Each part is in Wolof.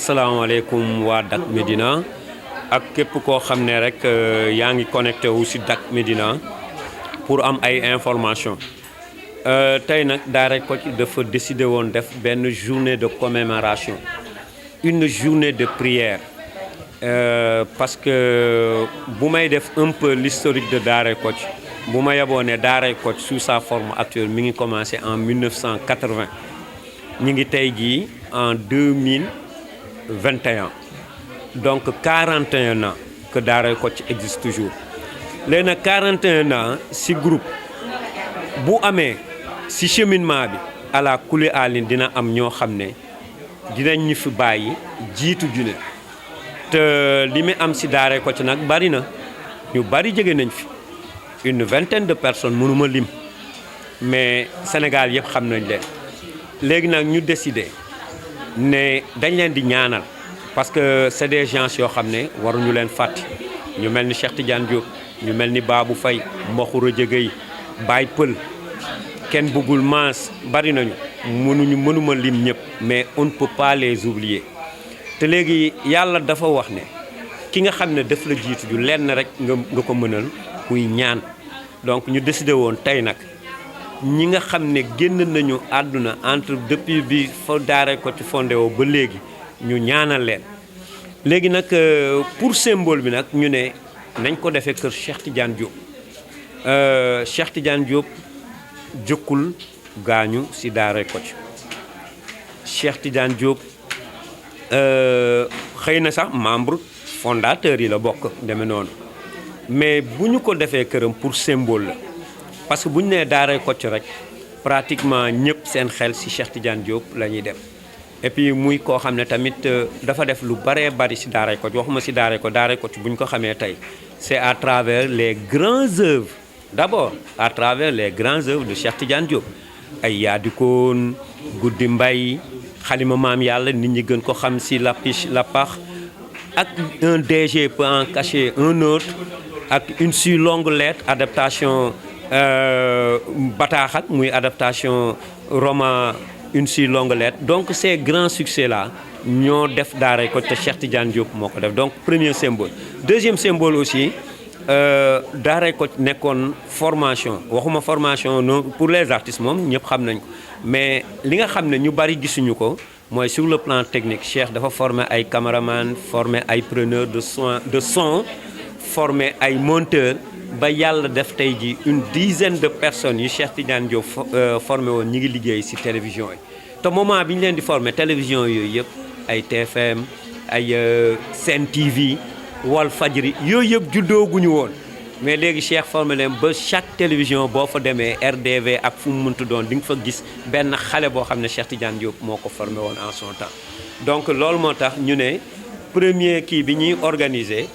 asalaamaaleykum waa Dak Médina ak képp koo xam ne rek yaa ngi connecté wu si Dak Médina pour am ay information tey nag Daaray Kocc dafa décidé woon def benn journée de commémoration une journée de prière parce que bu may def un peu l'historique de Daaray Kocc bu ma yeboo ne Daaray Kocc sous sa forme actuelle mi ngi commencé en 1980 ñu ngi tey jii en 2021 donc 41 ans que Daaray Kocc existe toujours léegi nag 41 ans si groupe bu amee si cheminement bi à la kulli àllin dina am ñoo xam ne dinañ ñu fi bàyyi jiitu junne te li mu am si Daaray Kocc nag bari na ñu bari jóge nañ fi une vingtaine de personnes mënuma lim mais Sénégal yëpp xam nañ leen léegi nag ñu décidé ne dañ leen di ñaanal parce que c'est des gens yoo xam ne waruñu leen fàtte ñu mel ni Cheikh Tidiane Diop ñu mel ni Babou Faye Mbokhura Diegay Baye Pël kenn bëggul maas bari nañu mënuma lim ñëpp mais on ne peut pas les oublier te léegi yàlla dafa wax ne ki nga xam ne daf la jiitu ju lenn rek nga ko mënal kuy ñaan donc ñu décidé woon tey nag ñi nga xam ne génn nañu àdduna entre depuis bi fa Daaray Kocc fondé woo ba léegi ñu ñaanal leen léegi nag pour symbole bi nag ñu ne nañ ko defee kër Cheikh Tidiane Diop Cheikh Tidiane Diop jëkkul gaañu ci Daaray Kocc Cheikh Tidiane Diop xëy na sax membre fondateur yi la bokk demee noonu mais bu ñu ko defee këram pour symbole la parce que bu ñu nee Daaray Kocc rek pratiquement ñëpp seen xel ci Cheikh Tidiane Diop la ñuy dem et puis muy koo xam ne tamit dafa def lu baree bari ci Daaray Kocc waxuma ci Daaray Kocc bu ñu ko xamee tey c'est à travers les grandes œuvres d'abord à travers les grandes œuvres de Cheikh Tidiane Diop ay Yaadikoon Guddi Mbay Xalima Maam Yàlla nit ñi gën ko xam ci Lapiche Lapax ak un DG peut en cacher un autre ak une si longue lettre adaptation bataaxal muy adaptation roman une si longue lettre donc ces grands succès là ñoo def Daaray Kocc te Cheikh Tidiane Diop moo ko def donc premier symbole. Deuxième symbole aussi Daaray Kocc nekkoon formation waxuma formation non pour les artistes moom ñëpp xam nañ ko mais li nga xam ne ñu bari gisuñu ko mooy sur le plan technique Cheikh dafa former ay caméraman former ay preneur de son former ay monteur ba yàlla def tey ji une dizaine de personnes yu Cheikh Tidiane Diop formé woon ñi ngi liggéey ci télévision yi te moment bi ñu leen di former télévision yooyu yëpp ay TFM ay Sen TV Walfadjri yooyu yëpp juddooguñu woon mais léegi Cheikh formé leen ba chaque télévision boo fa demee RDV ak fu mu mënti doon di nga fa gis benn xale boo xam ne Cheikh Tidiane Diop moo ko formé woon en son temps donc loolu moo tax ñu ne premier kii bi ñuy organiser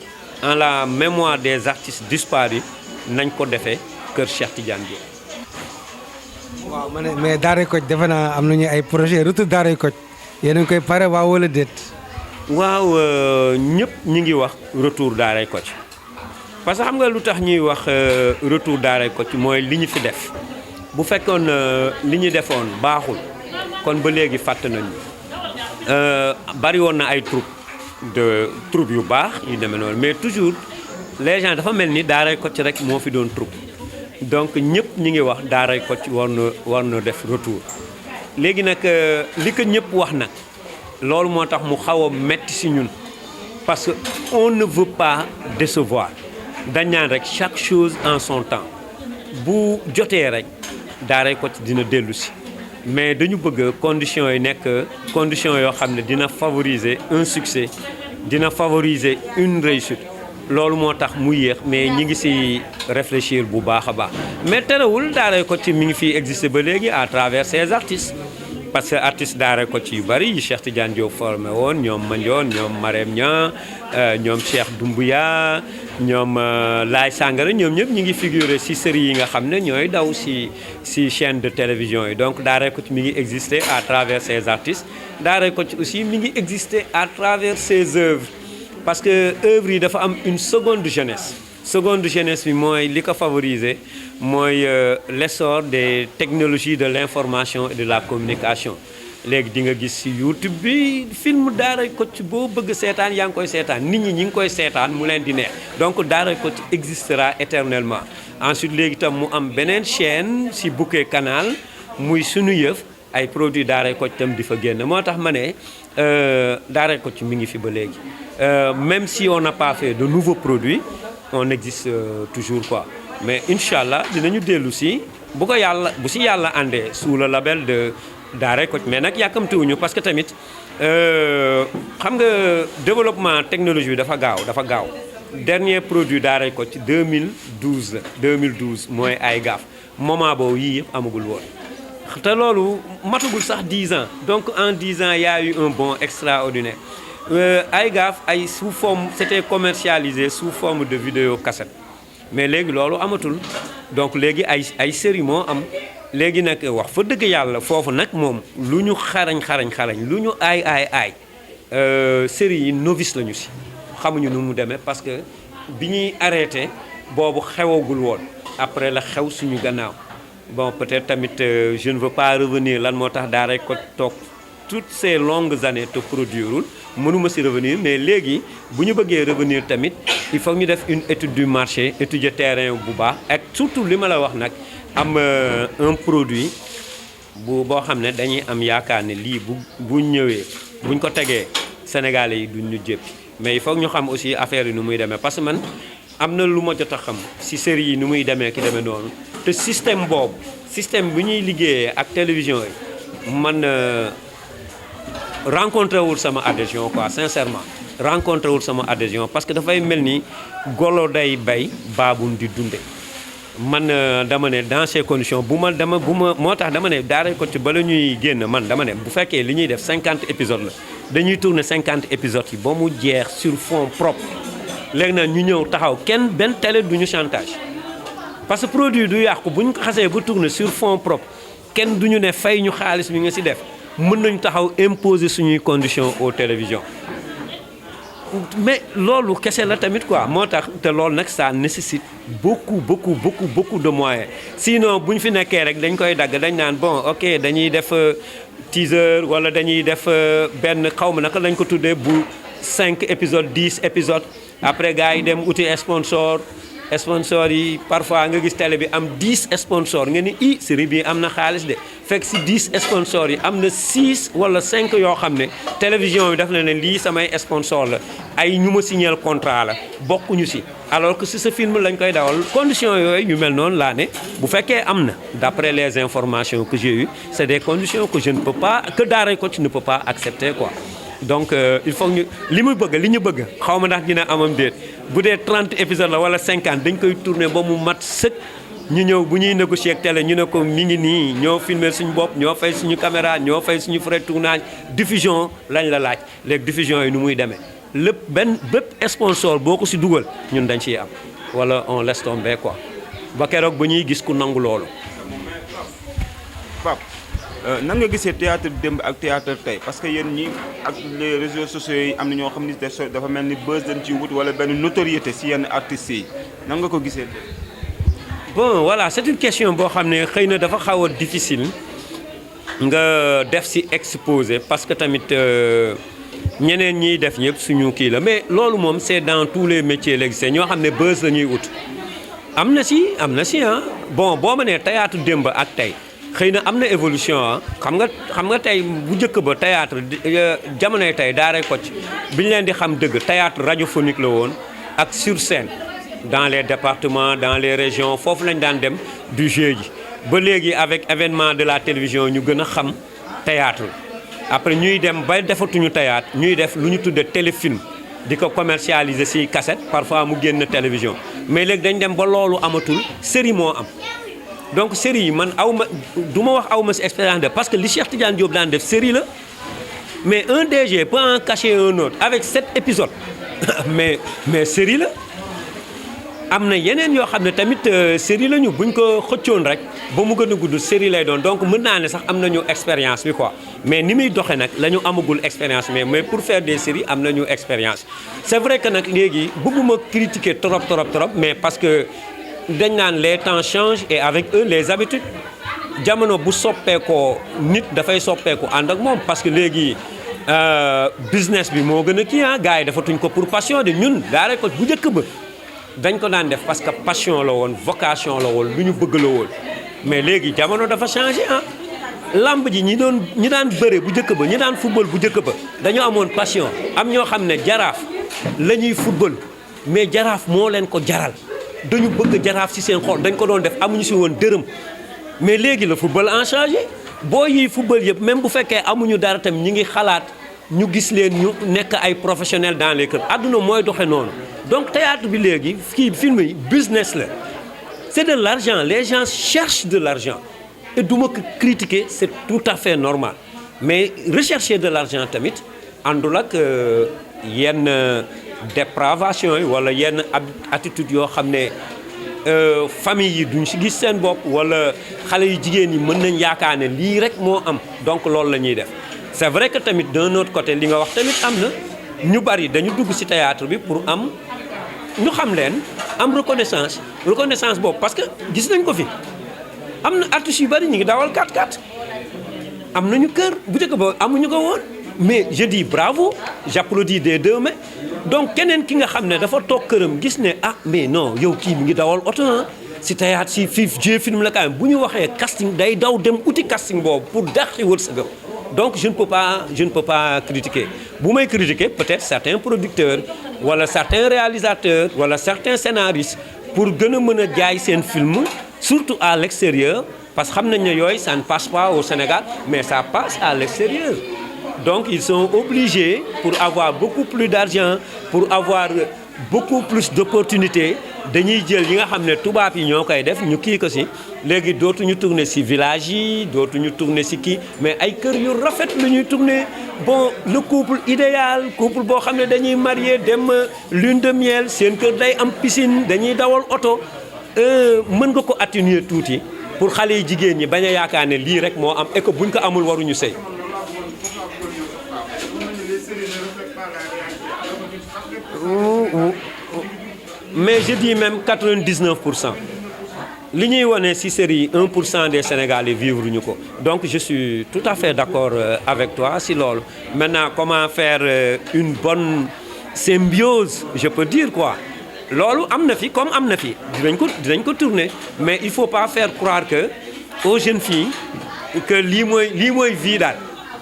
en la mémoire des artistes disparus nañ ko defee kër Cheikh Tidiane Diop. waaw ma ne mais Daaray Kocc defe naa am nañu ay projet retour Daaray Kocc yéen a ngi koy pare waaw wala déet. waaw ñëpp ñi ngi wax retour Daaray Kocc parce que xam nga lu tax ñuy wax retour Daaray Kocc mooy li ñu fi def bu fekkoon li ñu defoon baaxul kon ba léegi fàtte nañu bari woon na ay troupe yu baax yu demee noonu mais toujours les gens dafa mel ni Daaray Kocc rek moo fi doon troupe donc ñëpp ñi ngi wax Daaray Kocc war na def retour léegi nag li ko ñëpp wax nag loolu moo tax mu xaw a metti ci ñun parce que on ne veut pas décevoir dañ naan rek chaque chose en son temps bu jotee rek Daaray Kocc dina dellu si mais dañu bëgg conditions yi nekk conditions yoo xam ne dina favoriser un succès dina favoriser une réussite loolu moo tax mu yéex mais ñi ngi ci réfléchir bu baax a baax mais terewul Daaray Kocc mi ngi fi exister ba léegi à travers ces artistes parce que artistes Daaray Kocc yu bari yi Cheikh Tidiane Diop formé woon ñoom Mandione ñoom Marème Niang ñoom Cheikh Doumbouya ñoom Laye Sangara ñoom ñëpp ñi ngi figurer ci série yi nga xam ne ñooy daw ci chaîne de télévision yi donc Daaray Kocc mi ngi exister à travers ces artistes Daaray Kocc aussi mi ngi exister à travers ses œuvres parce que œuvres yi dafa am une seconde jeunesse bi mooy li ko favoriser mooy l'essor des technologies de l'information et de la communication léegi di nga gis si YouTube bi film Daaray Kocc boo bëgg seetaan yaa ngi koy seetaan nit ñi ngi koy seetaan mu leen di neex donc Daaray Kocc existera éternellement ensuite léegi tam mu am beneen chaîne si Bouquet Canal muy sunu yëf ay produits Daaray Kocc tam di fa génn moo tax ma ne Daaray Kocc mi ngi fi ba léegi même si on n'a pas fait de nouveaux produits on existe toujours quoi mais incha allah dinañu dellu si bu si yàlla àndee sous le label de Daaray Kocc mais nag yàkkamtiwuñu parce que tamit xam nga développement technologie bi dafa gaaw dernier produit Daaray Kocc 2012 la 2012 mooy ay gaaf moment boobu yii yëpp amagul woon te loolu matagul sax 10 ans donc en 10 ans y a eu un bond extraordinaire ay gaaf ay sous forme c'était commercialisé sous forme de vidéo cassette mais léegi loolu amatul donc léegi ay série moo am léegi nag wax fa dëgg yàlla foofu nag moom lu ñu xarañ lu ñu aay série yi novice lañu si xamuñu nu mu demee parce que bi ñuy arrêté boobu xewagul woon après la xew suñu gannaaw bon peut-être tamit je ne veux pas revenir lan moo tax Daaray Kocc toog toutes ces longues années te produirul mënuma si revenir mais léegi bu ñu bëggee revenir tamit il faut ñu def une étude du marché étudier terrain bu baax ak surtout li ma la wax nag am un produit boo xam ne dañuy am yaakaar ne lii bu ñëwee buñ ko tegee Sénégalais yi duñ ñu jéppi mais il faut ñu xam aussi affaire yi nu muy demee parce que man am na lu ma jot a xam si série yi nu muy demee ki demee noonu te système boobu système bi ñuy liggéeyee ak télévision yi man rencontré wul sama adhésion quoi sincèrement rencontré wul sama adhésion parce que dafay mel ni golo day bay baabun di dunde man dama ne dans ces conditions moo tax dama ne Daaray Kocc ba la ñuy génn man dama ne bu fekkee li ñuy def 50 épisodes la dañuy tourner 50 épisodes yi ba mu jeex sur fond propre léegi nag ñu ñëw taxaw benn télé du ñu chantage parce que produit du yàqu bu ñu ko xasee ba tourner sur fond propre kenn du ñu ne fay ñu xaalis bi nga si def mën nañu taxaw imposer suñuy conditions aux télévisions mais loolu kese la tamit quoi moo tax te loolu nag ça nécessite beaucoup de moyens sinon bu ñu fi nekkee rek dañ koy dagg dañ naan bon ok dañuy def teaser wala dañuy def benn xaw ma naka lañ ko tuddee bu 5 épisodes 10 épisodes après gars yi dem uti sponsor yi parfois nga gis télé bi am 10 sponsors nga ni série bi am na xaalis de fekk si 10 sponsors yi am na 6 wala 5 yoo xam ne télévision bi daf na ne lii samay sponsor la ay ñu ma signer contrat la bokkuñu si alors que si sa film lañ koy dawal conditions yooyu yu mel noonu laa ne bu fekkee am na d'après les informations que j'ai eues c'est des conditions que je ne peux pas que Daaray Kocc ne peut pas accepter quoi donc il faut ñu li ñu bëgg xaw ma ndax dina amam déet bu dee 30 épisodes la wala 50 dañ koy tourner ba mu mat sëkk ñu ñëw bu ñuy négocier ak télé ñu ne ko mi ngi nii ñoo filmer suñu bopp ñoo fay suñu caméra ñoo fay suñu frais de tournage diffusion lañ la laaj léegi diffusion yi nu muy demee bépp sponsor boo ko si dugal ñun dañ ciy am wala on laisse tomber quoi ba keroog ba ñuy gis ku nangu loolu. Pape nan nga gisee théâtre démb ak théâtre tey parce que yéen ñi ak les réseaux sociaux yi am na ñoo xam ni dafa mel ni buzz dañ ciy wut wala benn notoriété si yenn artistes yi nan nga ko gisee. bon voilà c'est une question boo xam ne xëy na dafa xaw a difficile nga def si exposé parce que tamit ñeneen ñiy def ñëpp suñu kii la mais loolu moom c'est dans tous les métiers léegi ñoo xam ne buzz la ñuy ut am na si ah bon boo ma nee théâtre démb ak tey xëy na am na évolution ah xam nga tey bu njëkk ba théâtre jamonoy tey Daaray Kocc bi ñu leen di xam dëgg théâtre radiophonique la woon ak sur scène dans les départements dans les régions foofu lañ daan dem du jeu ji ba léegi avec événement de la télévision ñu gën a xam théâtre après ñuy dem ba defatuñu théâtre ñuy def lu ñu tudde téléfilm di ko commercialiser ci cassette parfois mu génn télévision mais léegi dañ dem ba loolu amatul série moo am donc série yi man du ma wax si expérience de parce que li Cheikh Tidiane Diop daan def série la mais un DG peut en cacher un autre avec 7 épisodes mais série la am na yeneen yoo xam ne tamit série la ñu buñ ko xëccoon rek ba mu gën a gudd série lay doon donc mën naa ne sax am nañu expérience bi quoi mais ni muy doxee nag la ñu amagul expérience mais pour faire des séries am nañu expérience c'est vrai que nag léegi bëgguma critiquer trop mais parce que dañ naan les temps changent et avec eux les habitudes jamono bu soppeekoo nit dafay soppeeku ànd ak moom parce que léegi business bi moo gën a kii gars yi defatuñ ko pour passion de ñun daaray Kocc bu njëkk ba dañ ko daan def parce que passion la woon vocation la woon lu ñu bëgg la woon mais léegi jamono dafa changé lamb ji ñi daan bëre bu njëkk ba ñi daan football bu njëkk ba dañoo amoon passion am ñoo xam ne jaraaf la ñuy football mais jaraaf moo leen ko jaral dañu bëgg jaraaf ci seen xol dañ ko doon def amuñu ci woon dërëm mais léegi le football a changé boo yi football yëpp même bu fekkee amuñu dara tamit ñi ngi xalaat ñu gis leen ñu nekk ay professionnels dans les clubs àdduna mooy doxe noonu donc théâtre bi léegi kii film yi business la c'est de l'argent les gens cherchent de l'argent et du ma ko critiquer c'est tout à fait normal mais rechercher de l'argent tamit àndul ak yenn dépravation yi wala yenn attitude yoo xam ne famille yi duñ ci gis seen bopp wala xale yu jigéen yi mën nañ yaakaar ne lii rek moo am donc loolu la ñuy def c'est vrai que tamit d'un autre côté li nga wax tamit am na ñu bari dañu dugg ci théâtre bi pour am ñu xam leen am reconnaissance boobu parce que gis nañ ko fi am na artistes yu bari ñu ngi dawal 4x4 am nañu kër bu njëkk ba amuñu ko woon mais je dis bravo j'applaudis des deux mains donc keneen ki nga xam ne dafa toog këram gis ne mais non yow kii mi ngi dawal oto ci théâtre ci jeu film la quand même bu ñu waxee casting day daw dem uti casting boobu pour dàqi wërsëgam donc je ne peux pas critiquer bu may critiquer peut-être certains producteurs wala certains réalisateurs wala certains scénaristes pour gën a mën a jaay seen film surtout à l'extérieur parce que xam nañ ne yooyu ça ne passe pas au Sénégal mais ça passe à l'extérieur donc ils sont obligés pour avoir beaucoup plus d'argent pour avoir beaucoup plus d'opportunités dañuy jël yi nga xam ne tubaab yi ñoo koy def ñu kii ko ci léegi dootuñu tourner ci village yi dootuñu tourner ci kii mais ay kër yu rafet la ñuy tourner bon le couple idéal couple boo xam ne dañuy marié dem lune de miel seen kër day am piscine dañuy dawal oto mën nga ko atténuer tuuti pour xale yi jigéen ñi bañ a yaakaar ne lii rek moo am et que buñ ko amul waruñu sëy mais je dis même 99% li ñuy wane ci série 1% des Sénégalais vivre ñu ko donc je suis tout à fait d'accord avec toi ci loolu maintenant comment faire une bonne symbiose je peux dire quoi loolu am na fi comme am na fi dinañ ko tourner mais il faut pas faire croire que aux jeunes filles que lii mooy vie daal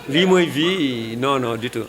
lii mooy vie non du tout